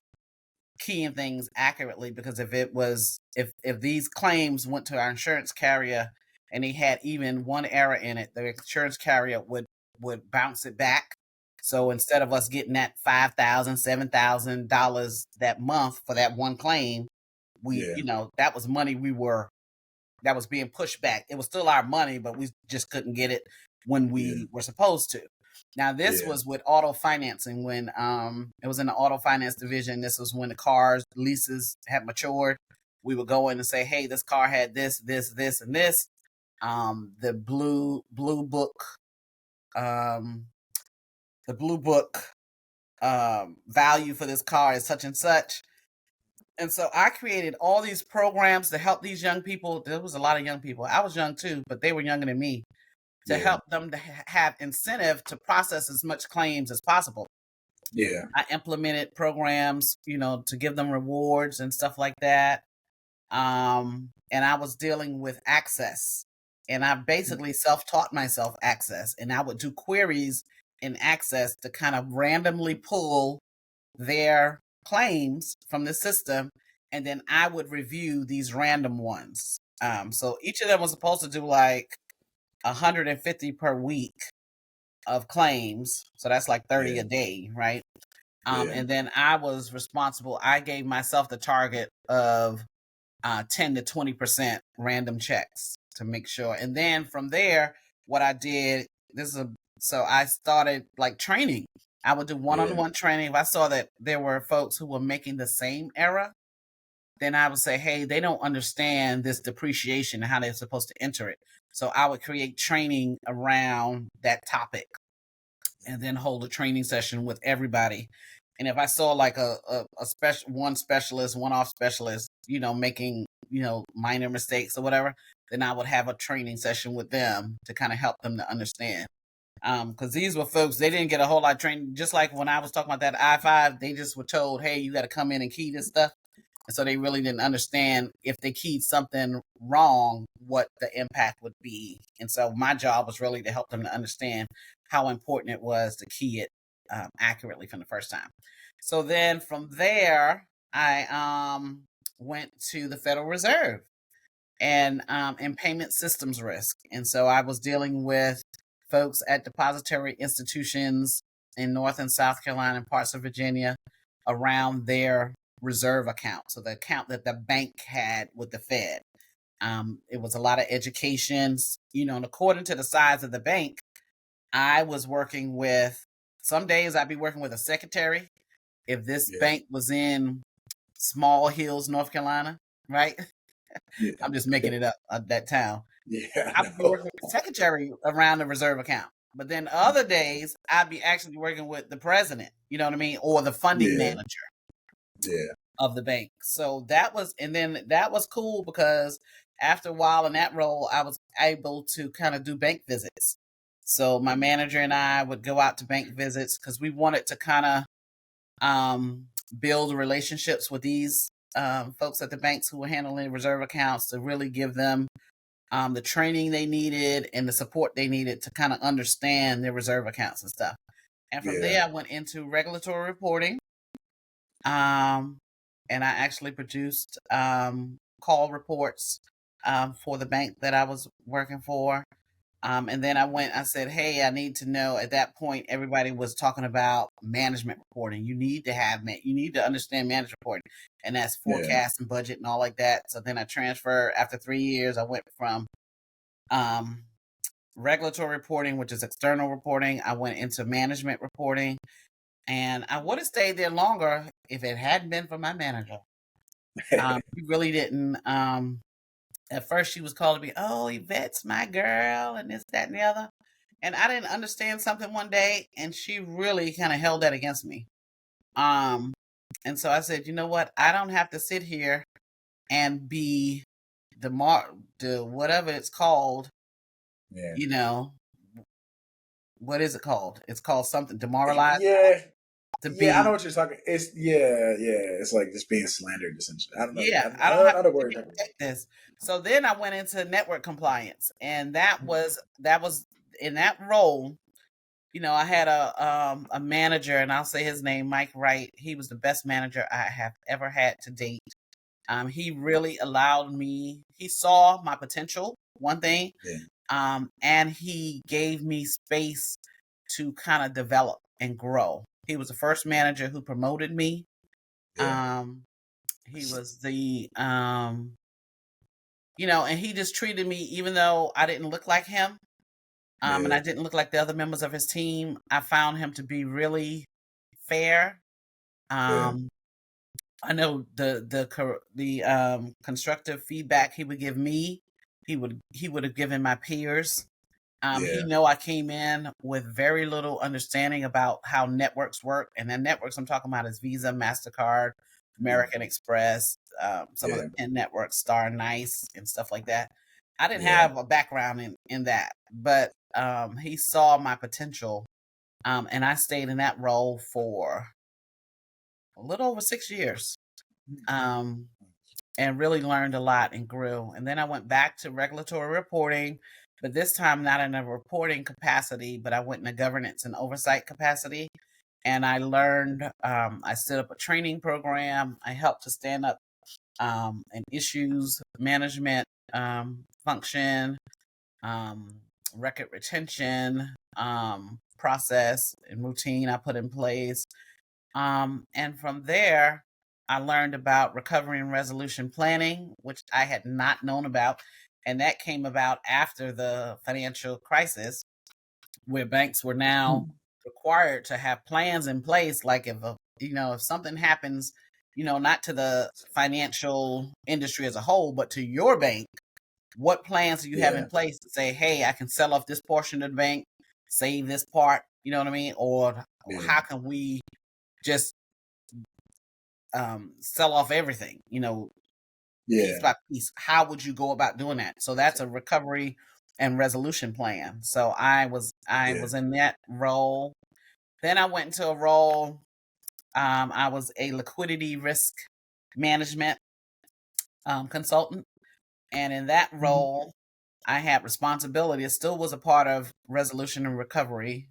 keying things accurately, because if these claims went to our insurance carrier and they had even one error in it, the insurance carrier would bounce it back. So instead of us getting that $5,000, $7,000 that month for that one claim, that was money that was being pushed back. It was still our money, but we just couldn't get it when we were supposed to. Now, this was with auto financing when it was in the auto finance division. This was when the cars leases had matured. We would go in and say, hey, this car had this, this, this, and this. The blue book value for this car is such and such. And so I created all these programs to help these young people. There was a lot of young people. I was young too, but they were younger than me, to help them to have incentive to process as much claims as possible. Yeah. I implemented programs, to give them rewards and stuff like that. And I was dealing with access. And I basically self-taught myself access. And I would do queries in access to kind of randomly pull their claims from the system, and then I would review these random ones. So each of them was supposed to do like 150 per week of claims. So that's like 30 a day, right? And then I was responsible. I gave myself the target of 10 to 20% random checks to make sure. And then from there, what I did, so I started like training. I would do one-on-one training. If I saw that there were folks who were making the same error, then I would say, hey, they don't understand this depreciation and how they're supposed to enter it. So I would create training around that topic and then hold a training session with everybody. And if I saw like a one-off specialist, making, minor mistakes or whatever, then I would have a training session with them to kind of help them to understand. Because these were folks, they didn't get a whole lot of training. Just like when I was talking about that I-5, they just were told, hey, you got to come in and key this stuff. And so they really didn't understand if they keyed something wrong, what the impact would be. And so my job was really to help them to understand how important it was to key it accurately from the first time. So then from there, I went to the Federal Reserve and in payment systems risk. And so I was dealing with folks at depository institutions in North and South Carolina and parts of Virginia around their reserve account. So the account that the bank had with the Fed. It was a lot of educations, and according to the size of the bank, I was working with, some days I'd be working with a secretary. If this bank was in Small Hills, North Carolina, right? I'm just making it up, that town. I'd be working with the secretary around the reserve account. But then other days, I'd be actually working with the president, you know what I mean? Or the funding manager of the bank. So that was cool, because after a while in that role, I was able to kind of do bank visits. So my manager and I would go out to bank visits because we wanted to kind of build relationships with these folks at the banks who were handling reserve accounts, to really give them the training they needed and the support they needed to kind of understand their reserve accounts and stuff. And from there, I went into regulatory reporting. And I actually produced call reports for the bank that I was working for. And then I said, hey, I need to know. At that point, everybody was talking about management reporting. You need to understand management reporting. And that's forecast and budget and all like that. So then I transferred. After 3 years, I went from regulatory reporting, which is external reporting. I went into management reporting. And I would have stayed there longer if it hadn't been for my manager. He really didn't. At first, she was calling me, oh, Yvette's my girl, and this, that, and the other. And I didn't understand something one day, and she really kind of held that against me. And so I said, you know what? I don't have to sit here and be the whatever it's called. What is it called? It's called something demoralized. I know what you're talking. It's it's like just being slandered essentially. I don't know. I don't have to protect this. So then I went into network compliance, and that was in that role. I had a manager, and I'll say his name, Mike Wright. He was the best manager I have ever had to date. He really allowed me. He saw my potential. One thing, Yeah. and he gave me space to kind of develop and grow. He was the first manager who promoted me. Yeah. He was the and he just treated me, even though I didn't look like him, and Yeah. I didn't look like the other members of his team. I found him to be really fair. Yeah. I know the constructive feedback he would give me, he would have given my peers. He Yeah. know I came in with very little understanding about how networks work, and then networks I'm talking about is Visa, Mastercard, American Express, some of the Yeah. PIN networks, Star Nice, and stuff like that. I didn't Yeah. have a background in that, but he saw my potential, and I stayed in that role for a little over 6 years, um, and really learned a lot and grew. And then I went back to regulatory reporting, but this time not in a reporting capacity, but I went in a governance and oversight capacity. And I learned, I set up a training program. I helped to stand up an issues management function, um, record retention process and routine I put in place. And from there, I learned about recovery and resolution planning, which I had not known about. And that came about after the financial crisis, where banks were now required to have plans in place. Like if something happens, not to the financial industry as a whole, but to your bank, what plans do you have in Yeah. place to say, hey, I can sell off this portion of the bank, save this part, you know what I mean? Or Yeah. how can we just sell off everything, piece Yeah. by piece? How would you go about doing that? So that's a recovery and resolution plan. So I was in that role. Then I went into a role. I was a liquidity risk management consultant, and in that role, I had responsibility. It still was a part of resolution and recovery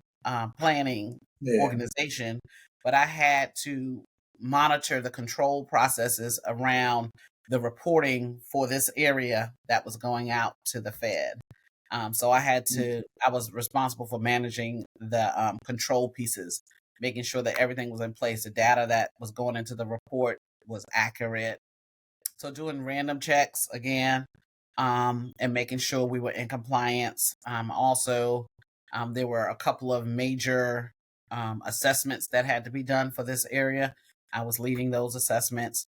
planning Yeah. organization, but I had to monitor the control processes around the reporting for this area that was going out to the Fed. So I was responsible for managing the control pieces, making sure that everything was in place, the data that was going into the report was accurate. So doing random checks again, and making sure we were in compliance. Also, there were a couple of major assessments that had to be done for this area. I was leading those assessments.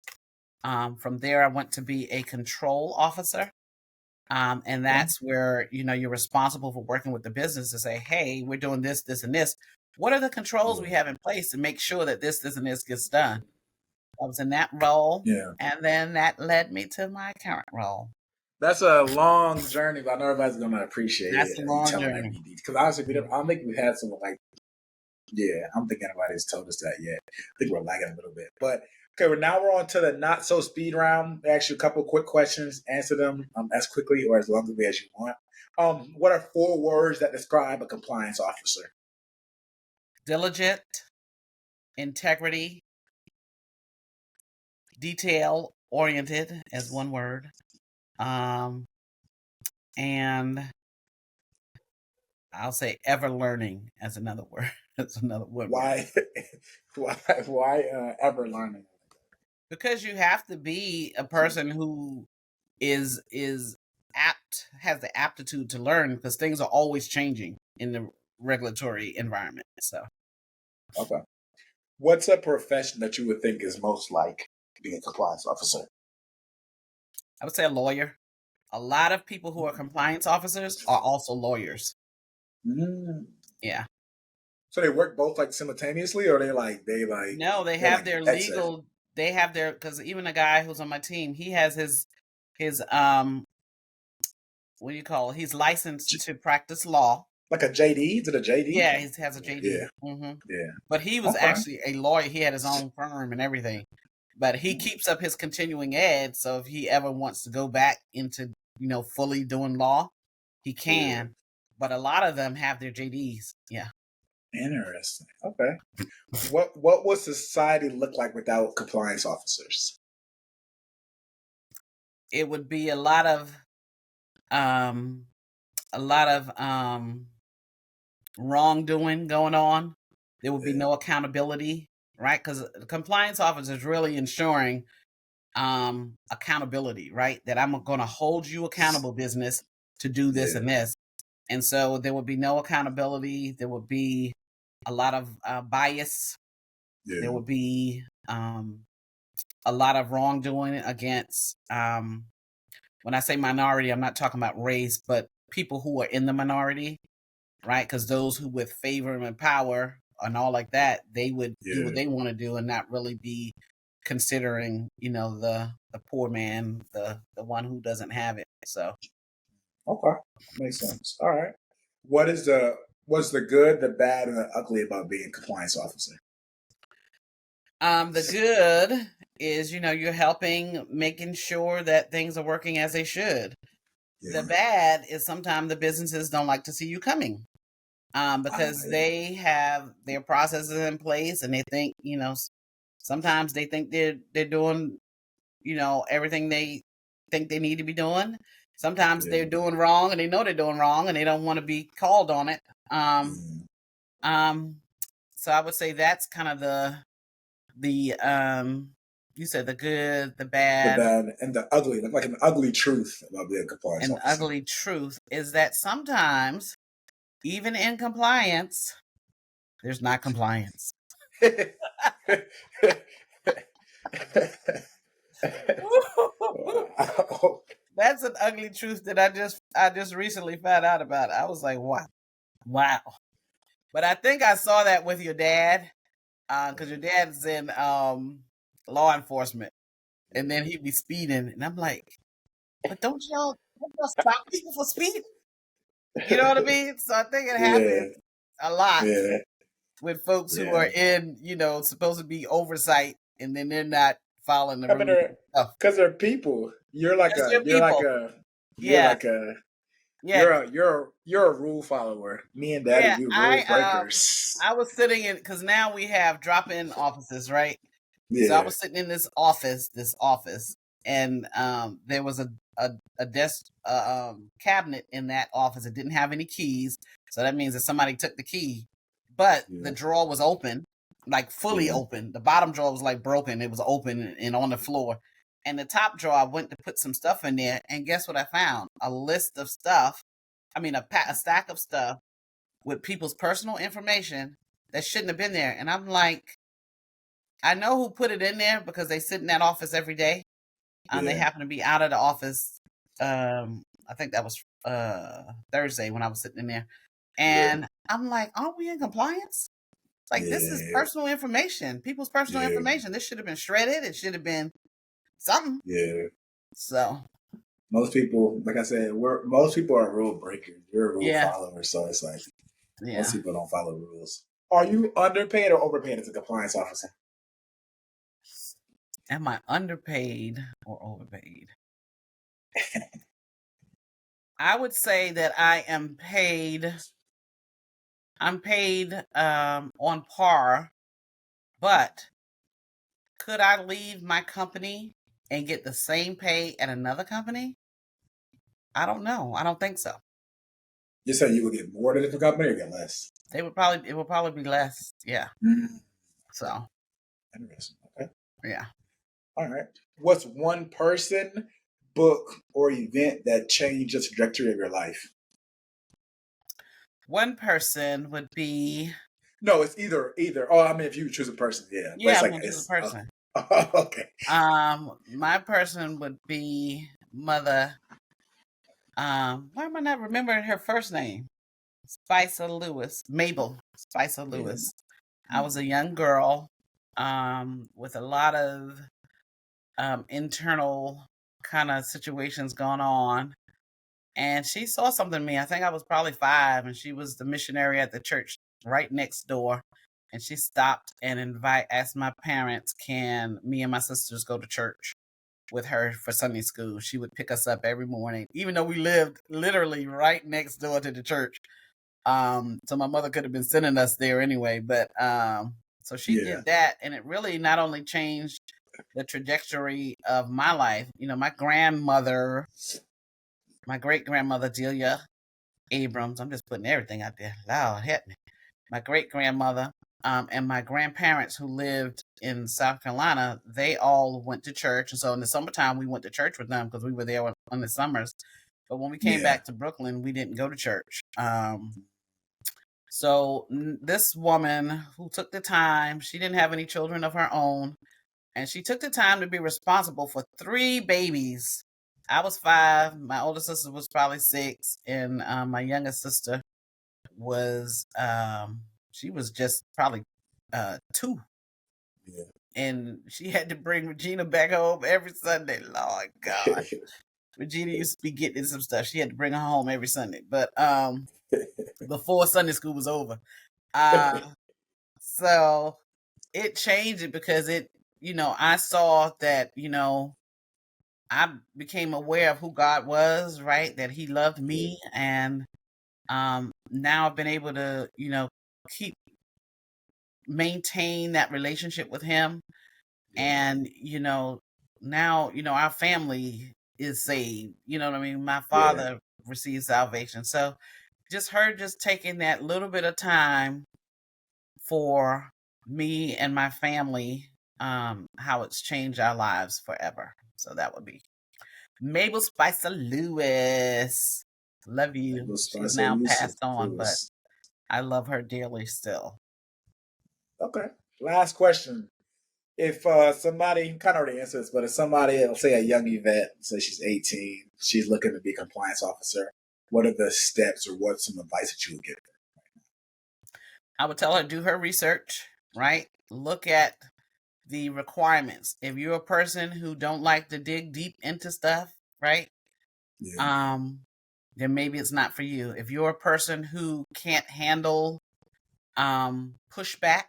From there, I went to be a control officer. And that's where, you're responsible for working with the business to say, hey, we're doing this, this, and this. What are the controls we have in place to make sure that this, and this gets done? I was in that role, Yeah. and then that led me to my current role. That's a long journey, but I know everybody's gonna appreciate That's it. a You long telling journey. every detail. Because honestly, I don't think we've had someone like, yeah, I don't think anybody's told us that yet. I think we're lagging a little bit, but okay. Well, now we're on to the not so speed round. I ask you a couple quick questions. Answer them as quickly or as long as you want. What are 4 words that describe a compliance officer? Diligent, integrity, detail oriented as one word, and I'll say ever learning as another word. That's another one word. Why? Why ever learning? Because you have to be a person who is has the aptitude to learn, because things are always changing in the regulatory environment. So Okay. What's a profession that you would think is most like being a compliance officer? I would say a lawyer. A lot of people who are compliance officers are also lawyers. Mm. Yeah. So they work both like simultaneously, or No, they they're have like their extra, legal. They have their, because even a guy who's on my team, he has his what do you call it? He's licensed to practice law. like a JD? Is it a JD? Yeah, he has a Yeah, JD. yeah. But he was Okay. actually a lawyer. He had his own firm and everything. But he keeps up his continuing ed, so if he ever wants to go back into fully doing law, he Yeah. can. But a lot of them have their JDs. Yeah. Interesting. Okay. What would society look like without compliance officers? It would be a lot of um, wrongdoing going on. There would be no accountability, right? Because the compliance officer is really ensuring accountability, right? That I'm going to hold you accountable, business, to do this and this. And so there would be no accountability. There would be a lot of bias. There would be a lot of wrongdoing against, when I say minority, I'm not talking about race, but people who are in the minority, right? Because those who with favor and power and all like that, they would do what they want to do and not really be considering, the poor man, the one who doesn't have it. So Okay, makes sense. All right. What's the good, the bad, and the ugly about being a compliance officer? the good is, you're helping making sure that things are working as they should. The bad is sometimes the businesses don't like to see you coming. Because they have their processes in place and they think, sometimes they think they're doing, everything they think they need to be doing. Sometimes they're doing wrong and they know they're doing wrong and they don't want to be called on it. So I would say that's kind of the you said the good, the bad, and the ugly, like an ugly truth about being a compliance and officer. ugly truth is that sometimes, even in compliance, there's not compliance. Wow. That's an ugly truth that I just recently found out about. I was like, wow. But I think I saw that with your dad, because your dad's in law enforcement, and then he'd be speeding, and I'm like, but don't y'all stop people for speeding? You know what I mean? So I think it happens a lot with folks who are in, supposed to be oversight, and then they're not following the rules. Because they're people. You're like a rule follower. Me and Daddy, you rule breakers. I was sitting in, because now we have drop-in offices, right? Yeah. So I was sitting in this office, and there was a desk cabinet in that office. It didn't have any keys, so that means that somebody took the key. But the drawer was open, like fully open. The bottom drawer was like broken. It was open and on the floor. And the top drawer, I went to put some stuff in there, and guess what I found? A list of stuff. I mean, a stack of stuff with people's personal information that shouldn't have been there. And I'm like, I know who put it in there because they sit in that office every day. They happen to be out of the office. I think that was Thursday when I was sitting in there. And I'm like, aren't we in compliance? Like, this is personal information, people's personal information. This should have been shredded. It should have been something. Yeah. So most people, like I said, most people are rule breakers. You're a rule follower, so it's like most people don't follow rules. Are you underpaid or overpaid as a compliance officer? Am I underpaid or overpaid? I would say that I am paid. I'm paid on par, but could I leave my company and get the same pay at another company? I don't know. I don't think so. You said you would get more at a different company or get less? It would probably be less. Yeah. So. Interesting. Okay. Yeah. All right. What's one person, book, or event that changed the trajectory of your life? One person would be. No, it's either. Oh, I mean, if you choose a person, yeah. Yeah, I'm gonna choose a person. Okay. My person would be Mother. Why am I not remembering her first name? Spicer Lewis. Mabel Spicer Lewis. I was a young girl with a lot of internal kind of situations going on. And she saw something in me. I think I was probably 5, and she was the missionary at the church right next door. And she stopped and asked my parents, can me and my sisters go to church with her for Sunday school? She would pick us up every morning, even though we lived literally right next door to the church. So my mother could have been sending us there anyway, but so she Yeah. did that, and it really not only changed the trajectory of my life. My grandmother, my great grandmother Delia Abrams. I'm just putting everything out there. Lord help me. My great grandmother, and my grandparents who lived in South Carolina, they all went to church. And so in the summertime, we went to church with them because we were there in the summers. But when we came Yeah. back to Brooklyn, we didn't go to church. So this woman who took the time, she didn't have any children of her own, and she took the time to be responsible for 3 babies. I was 5, my older sister was probably 6, and my youngest sister was she was just probably 2. Yeah. And she had to bring Regina back home every Sunday. Lord God. Regina used to be getting some stuff. She had to bring her home every Sunday. But before Sunday school was over. So it changed it because I saw that, I became aware of who God was, right? That he loved me. And now I've been able to, keep maintain that relationship with him. And, now, our family is saved. You know what I mean? My father received salvation. So just taking that little bit of time for me and my family, how it's changed our lives forever. So that would be Mabel Spicer Lewis. Love you. She's now passed on, but I love her dearly still. Okay. Last question. If somebody, kind of already answered this, but if somebody, let's say a young Yvette, say she's 18, she's looking to be a compliance officer, what are the steps or what's some advice that you would give her? I would tell her do her research, right? Look at the requirements. If you're a person who don't like to dig deep into stuff, right? Yeah. Then maybe it's not for you. If you're a person who can't handle pushback,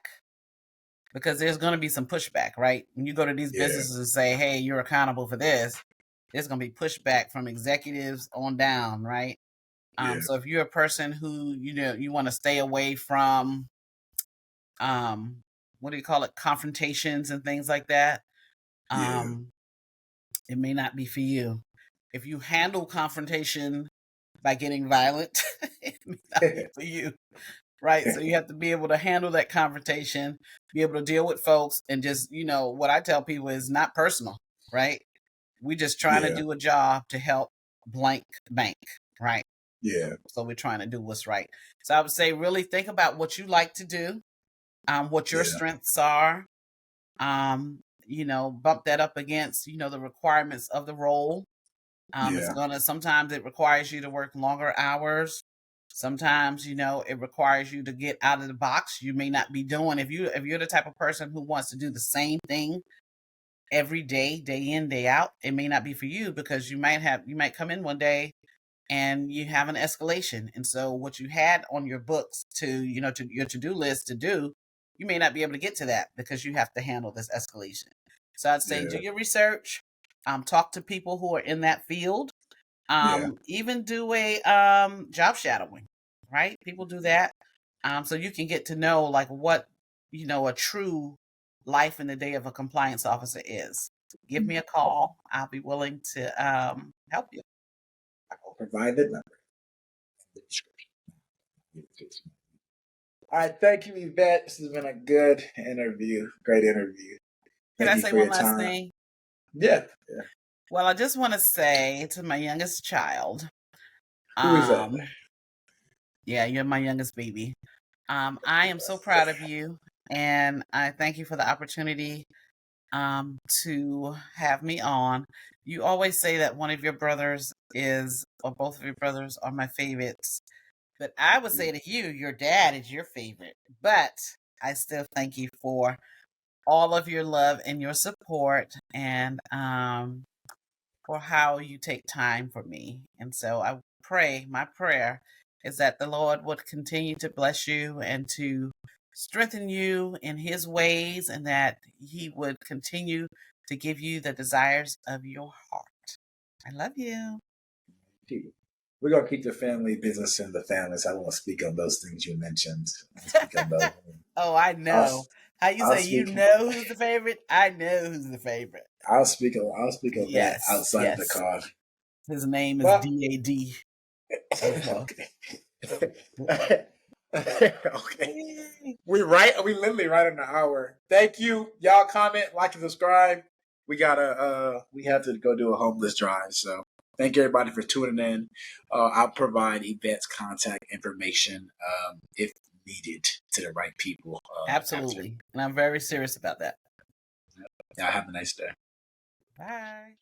because there's going to be some pushback, right? When you go to these businesses and say, hey, you're accountable for this, there's going to be pushback from executives on down, right? So if you're a person who, you want to stay away from, what do you call it? Confrontations and things like that. It may not be for you. If you handle confrontation by getting violent, it may not be for you. Right. So you have to be able to handle that confrontation, be able to deal with folks, and just, what I tell people is not personal, right? We just trying to do a job to help blank bank, right? Yeah. So we're trying to do what's right. So I would say really think about what you like to do, what your strengths are, bump that up against, the requirements of the role. Sometimes it requires you to work longer hours. Sometimes, it requires you to get out of the box. You may not be doing, if you're the type of person who wants to do the same thing every day, day in, day out, it may not be for you because you might come in one day and you have an escalation. And so what you had on your books to your to-do list to do, you may not be able to get to that because you have to handle this escalation. So I'd say do your research, talk to people who are in that field, even do a job shadowing, right? People do that. So you can get to know like what, a true life in the day of a compliance officer is. Give me a call. I'll be willing to help you. I will provide the number in the description. All right, thank you, Yvette. This has been a good interview. Great interview. Can I say one last thing? Yeah. Well, I just want to say to my youngest child. Who is that? Yeah, you're my youngest baby. I am so proud of you, and I thank you for the opportunity to have me on. You always say that one of your brothers or both of your brothers are my favorites. But I would say to you, your dad is your favorite. But I still thank you for all of your love and your support, and for how you take time for me. And so my prayer is that the Lord would continue to bless you and to strengthen you in his ways, and that he would continue to give you the desires of your heart. I love you. we're gonna keep the family business in the family. So I won't speak on those things you mentioned. I'll speak on those. Oh, I I'll, know. How you I'll say you speak. know who's the favorite? I know who's the favorite. I'll speak. Of that Yes, outside of the yes. car. His name is Well, DAD. Okay. okay. Okay. We literally right in the hour. Thank you. Y'all comment, like, and subscribe. We have to go do a homeless drive. So thank everybody for tuning in. I'll provide Yvette's contact information if needed to the right people. Absolutely. And I'm very serious about that. Y'all have a nice day. Bye.